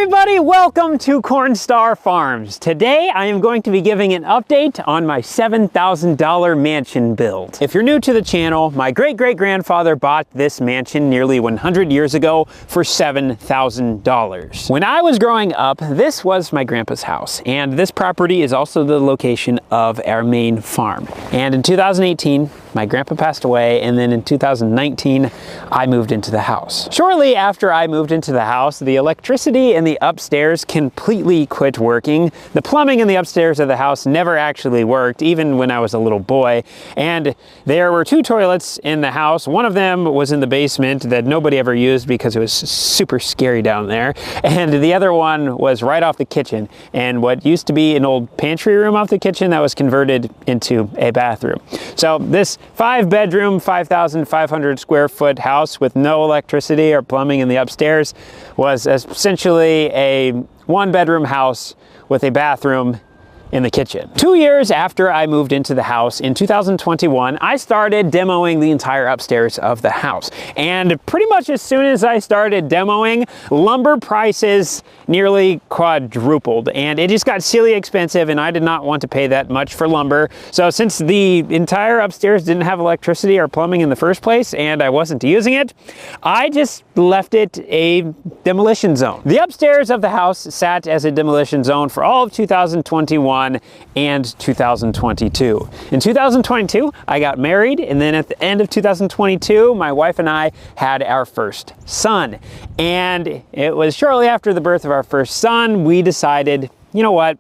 Everybody, welcome to Cornstar Farms. Today I am going to be giving an update on my $7,000 mansion build. If you're new to the channel, my great-great-grandfather bought this mansion nearly 100 years ago for $7,000. When I was growing up, this was my grandpa's house, and this property is also the location of our main farm. And in 2018, my grandpa passed away, and then in 2019, I moved into the house. Shortly after I moved into the house, the electricity in the upstairs completely quit working. The plumbing in the upstairs of the house never actually worked, even when I was a little boy. And there were two toilets in the house. One of them was in the basement that nobody ever used because it was super scary down there. And the other one was right off the kitchen. And what used to be an old pantry room off the kitchen that was converted into a bathroom. So this 5-bedroom, 5,500 square foot house with no electricity or plumbing in the upstairs was essentially a 1-bedroom house with a bathroom in the kitchen. 2 years after I moved into the house in 2021, I started demoing the entire upstairs of the house. And pretty much as soon as I started demoing, lumber prices nearly quadrupled, and it just got silly expensive, and I did not want to pay that much for lumber. So since the entire upstairs didn't have electricity or plumbing in the first place, and I wasn't using it, I just left it a demolition zone. The upstairs of the house sat as a demolition zone for all of 2021 and 2022. In 2022, I got married, and then at the end of 2022, my wife and I had our first son. And it was shortly after the birth of our first son, we decided, you know what?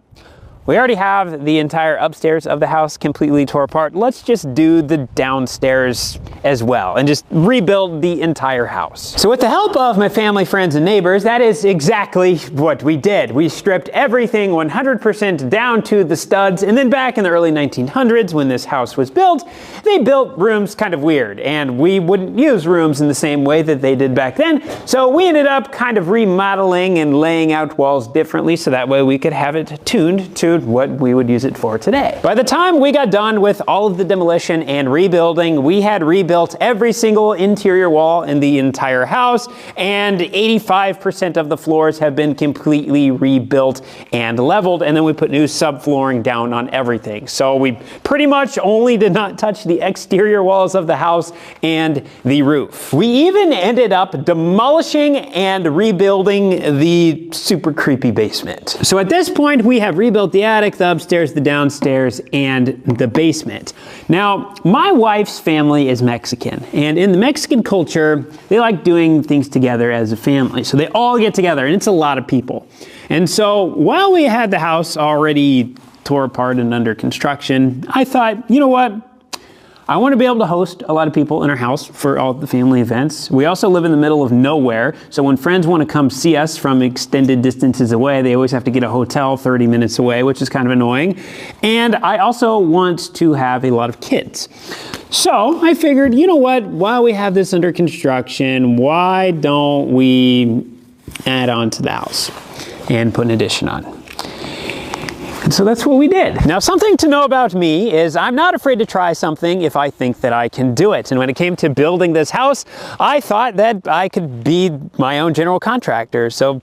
We already have the entire upstairs of the house completely tore apart. Let's just do the downstairs as well and just rebuild the entire house. So with the help of my family, friends, and neighbors, that is exactly what we did. We stripped everything 100% down to the studs, and then back in the early 1900s when this house was built, they built rooms kind of weird, and we wouldn't use rooms in the same way that they did back then. So we ended up kind of remodeling and laying out walls differently so that way we could have it tuned to what we would use it for today. By the time we got done with all of the demolition and rebuilding, we had rebuilt every single interior wall in the entire house, and 85% of the floors have been completely rebuilt and leveled, and then we put new subflooring down on everything. So we pretty much only did not touch the exterior walls of the house and the roof. We even ended up demolishing and rebuilding the super creepy basement. So at this point, we have rebuilt the attic, the upstairs, the downstairs, and the basement. Now, my wife's family is Mexican, and in the Mexican culture, they like doing things together as a family. So they all get together, and it's a lot of people. And so while we had the house already tore apart and under construction, I thought, you know what? I want to be able to host a lot of people in our house for all the family events. We also live in the middle of nowhere, so when friends want to come see us from extended distances away, they always have to get a hotel 30 minutes away, which is kind of annoying. And I also want to have a lot of kids. So I figured, you know what, while we have this under construction, why don't we add on to the house and put an addition on? And so that's what we did. Now, something to know about me is I'm not afraid to try something if I think that I can do it. And when it came to building this house, I thought that I could be my own general contractor. So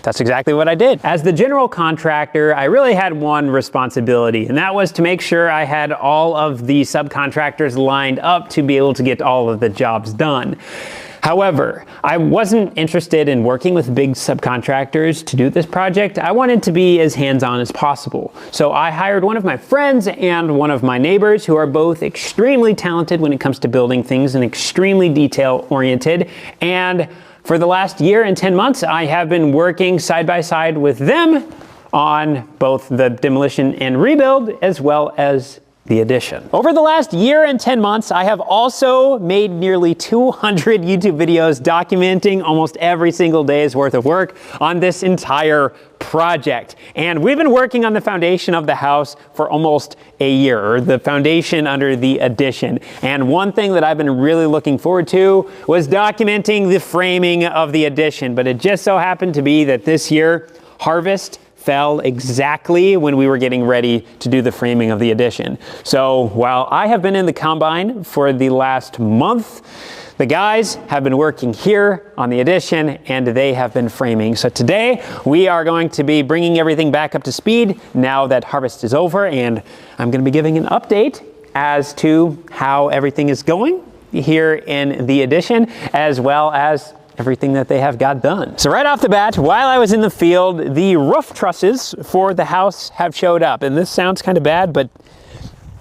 that's exactly what I did. As the general contractor, I really had one responsibility, and that was to make sure I had all of the subcontractors lined up to be able to get all of the jobs done. However, I wasn't interested in working with big subcontractors to do this project. I wanted to be as hands-on as possible. So I hired one of my friends and one of my neighbors who are both extremely talented when it comes to building things and extremely detail-oriented. And for the last year and 10 months, I have been working side by side with them on both the demolition and rebuild as well as the addition. Over the last year and 10 months, I have also made nearly 200 YouTube videos documenting almost every single day's worth of work on this entire project. And we've been working on the foundation of the house for almost a year, or the foundation under the addition. And one thing that I've been really looking forward to was documenting the framing of the addition. But it just so happened to be that this year, harvest fell exactly when we were getting ready to do the framing of the addition. So while I have been in the combine for the last month, The guys have been working here on the addition and they have been framing. So today we are going to be bringing everything back up to speed now that harvest is over, and I'm going to be giving an update as to how everything is going here in the addition, as well as everything that they have got done. So right off the bat, while I was in the field, the roof trusses for the house have showed up. And this sounds kind of bad, but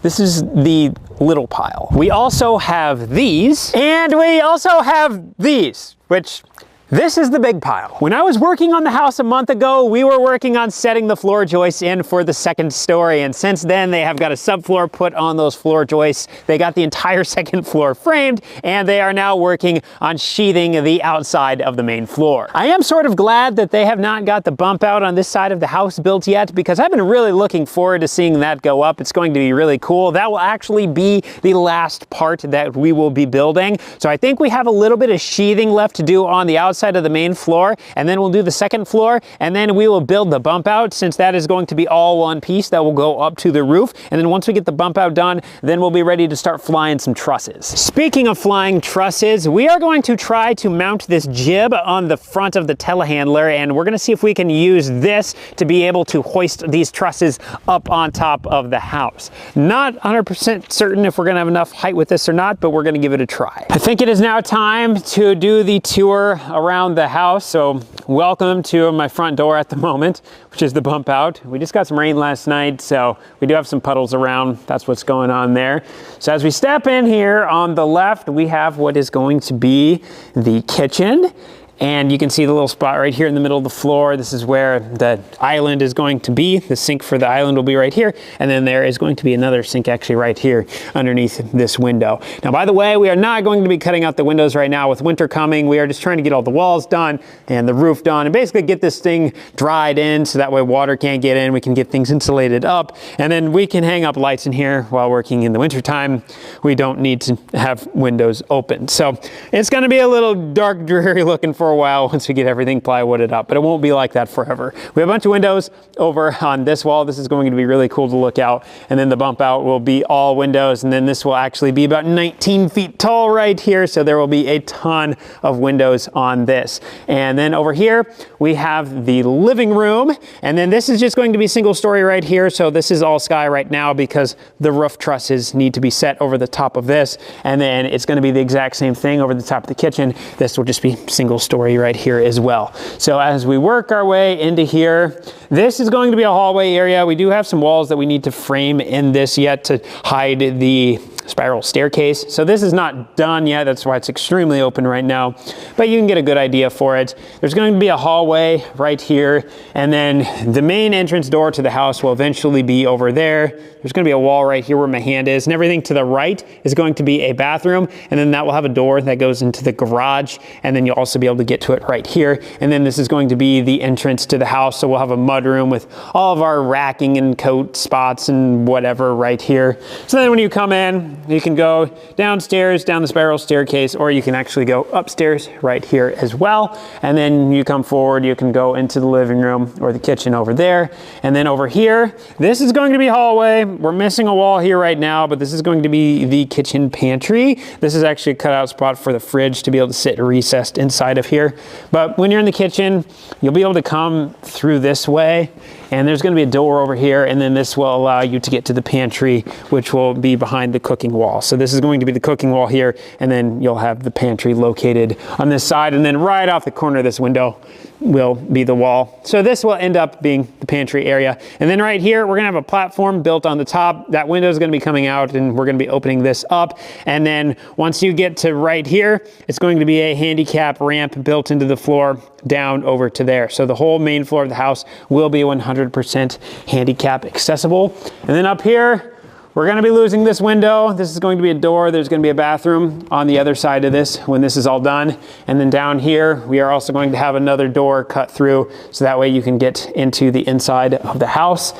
this is the little pile. We also have these, and we also have these, which this is the big pile. When I was working on the house a month ago, we were working on setting the floor joists in for the second story. And since then, they have got a subfloor put on those floor joists. They got the entire second floor framed, and they are now working on sheathing the outside of the main floor. I am sort of glad that they have not got the bump out on this side of the house built yet, because I've been really looking forward to seeing that go up. It's going to be really cool. That will actually be the last part that we will be building. So I think we have a little bit of sheathing left to do on the outside of the main floor, and then we'll do the second floor, and then we will build the bump out, since that is going to be all one piece that will go up to the roof. And then once we get the bump out done, then we'll be ready to start flying some trusses. Speaking of flying trusses, we are going to try to mount this jib on the front of the telehandler, and we're going to see if we can use this to be able to hoist these trusses up on top of the house. Not 100% certain if we're going to have enough height with this or not, but we're going to give it a try. I think it is now time to do the tour around the house. So welcome to my front door at the moment, which is the bump out. We just got some rain last night, so we do have some puddles around. That's what's going on there. So as we step in here on the left, we have what is going to be the kitchen. And you can see the little spot right here in the middle of the floor. This is where the island is going to be. The sink for the island will be right here. And then there is going to be another sink actually right here underneath this window. Now, by the way, we are not going to be cutting out the windows right now. With winter coming, we are just trying to get all the walls done and the roof done and basically get this thing dried in so that way water can't get in. We can get things insulated up, and then we can hang up lights in here while working in the winter time. We don't need to have windows open. So it's going to be a little dark, dreary looking for a while once we get everything plywooded up, but it won't be like that forever. We have a bunch of windows over on this wall. This is going to be really cool to look out, and then the bump out will be all windows, and then this will actually be about 19 feet tall right here, so there will be a ton of windows on this. And then over here we have the living room, and then this is just going to be single story right here. So this is all sky right now because the roof trusses need to be set over the top of this, and then it's going to be the exact same thing over the top of the kitchen. This will just be single story right here as well. So as we work our way into here, this is going to be a hallway area. We do have some walls that we need to frame in this yet to hide the spiral staircase. So this is not done yet. That's why it's extremely open right now, but you can get a good idea for it. There's going to be a hallway right here, and then the main entrance door to the house will eventually be over there. There's going to be a wall right here where my hand is, and everything to the right is going to be a bathroom, and then that will have a door that goes into the garage, and then you'll also be able to get to it right here. And then this is going to be the entrance to the house, so we'll have a mud room with all of our racking and coat spots and whatever right here. So then when you come in, you can go downstairs, down the spiral staircase, or you can actually go upstairs right here as well. And then you come forward, you can go into the living room or the kitchen over there. And then over here, this is going to be hallway. We're missing a wall here right now, but this is going to be the kitchen pantry. This is actually a cutout spot for the fridge to be able to sit recessed inside of here. But when you're in the kitchen, you'll be able to come through this way, and there's going to be a door over here, and then this will allow you to get to the pantry, which will be behind the cooking wall. So this is going to be the cooking wall here, and then you'll have the pantry located on this side, and then right off the corner of this window will be the wall. So this will end up being the pantry area. And then right here, we're gonna have a platform built on the top. That window is gonna be coming out, and we're gonna be opening this up. And then once you get to right here, it's going to be a handicap ramp built into the floor down over to there. So the whole main floor of the house will be 100% handicap accessible. And then up here, we're going to be losing this window. This is going to be a door. There's going to be a bathroom on the other side of this when this is all done. And then down here, we are also going to have another door cut through, so that way you can get into the inside of the house.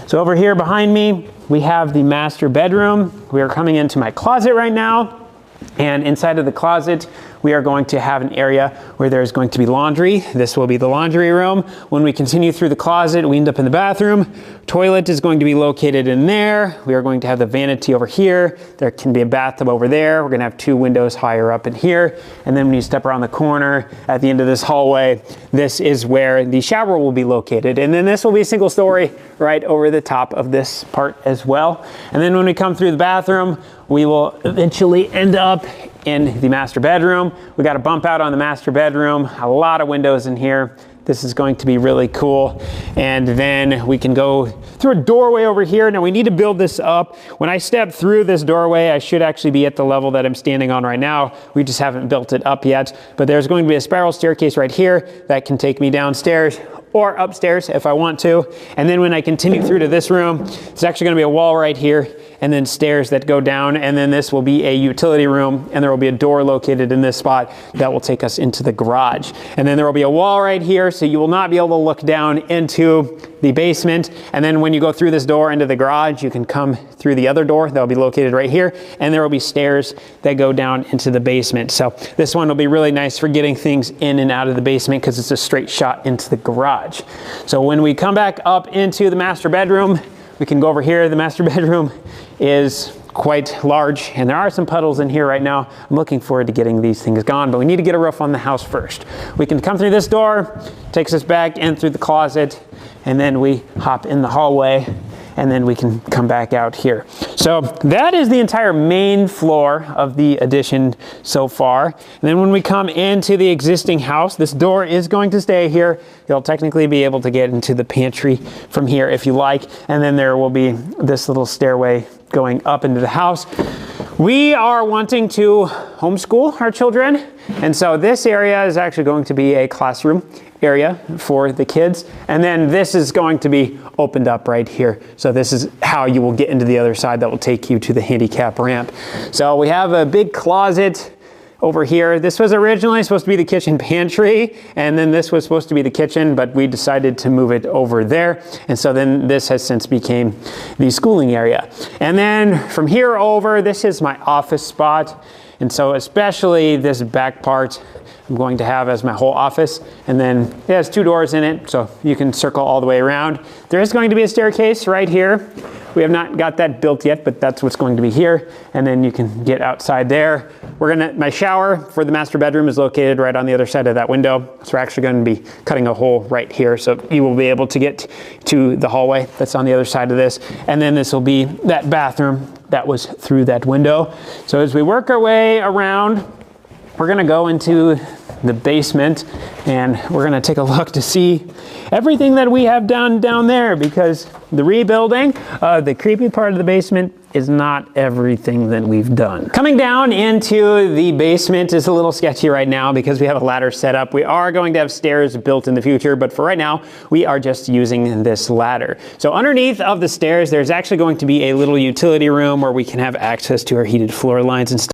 So over here behind me, we have the master bedroom. We are coming into my closet right now. And inside of the closet, we are going to have an area where there's going to be laundry. This will be the laundry room. When we continue through the closet, we end up in the bathroom. Toilet is going to be located in there. We are going to have the vanity over here. There can be a bathtub over there. We're going to have 2 windows higher up in here. And then when you step around the corner at the end of this hallway, this is where the shower will be located. And then this will be a single story right over the top of this part as well. And then when we come through the bathroom, we will eventually end up in the master bedroom. We got a bump out on the master bedroom, a lot of windows in here. This is going to be really cool. And then we can go through a doorway over here. Now we need to build this up. When I step through this doorway, I should actually be at the level that I'm standing on right now. We just haven't built it up yet. But there's going to be a spiral staircase right here that can take me downstairs or upstairs if I want to. And then when I continue through to this room, there's actually going to be a wall right here and then stairs that go down, and then this will be a utility room, and there will be a door located in this spot that will take us into the garage. And then there will be a wall right here, so you will not be able to look down into the basement. And then when you go through this door into the garage, you can come through the other door that will be located right here, and there will be stairs that go down into the basement. So this one will be really nice for getting things in and out of the basement because it's a straight shot into the garage. So when we come back up into the master bedroom, we can go over here. The master bedroom is quite large, and there are some puddles in here right now. I'm looking forward to getting these things gone, but we need to get a roof on the house first. We can come through this door, takes us back in through the closet, and then we hop in the hallway, and then we can come back out here. So that is the entire main floor of the addition so far. And then when we come into the existing house, this door is going to stay here. You'll technically be able to get into the pantry from here if you like. And then there will be this little stairway going up into the house. We are wanting to homeschool our children. And so this area is actually going to be a classroom area for the kids. And then this is going to be opened up right here. So this is how you will get into the other side that will take you to the handicap ramp. So we have a big closet over here. This was originally supposed to be the kitchen pantry, and then this was supposed to be the kitchen, but we decided to move it over there. And so then this has since became the schooling area. And then from here over, this is my office spot. And so especially this back part, I'm going to have as my whole office. And then it has 2 doors in it, so you can circle all the way around. There is going to be a staircase right here. We have not got that built yet, but that's what's going to be here. And then you can get outside there. My shower for the master bedroom is located right on the other side of that window. So we're actually going to be cutting a hole right here. So you will be able to get to the hallway that's on the other side of this. And then this will be that bathroom that was through that window. So as we work our way around, we're gonna go into the basement and we're gonna take a look to see everything that we have done down there, because the rebuilding, the creepy part of the basement is not everything that we've done. Coming down into the basement is a little sketchy right now because we have a ladder set up. We are going to have stairs built in the future, but for right now, we are just using this ladder. So underneath of the stairs, there's actually going to be a little utility room where we can have access to our heated floor lines and stuff.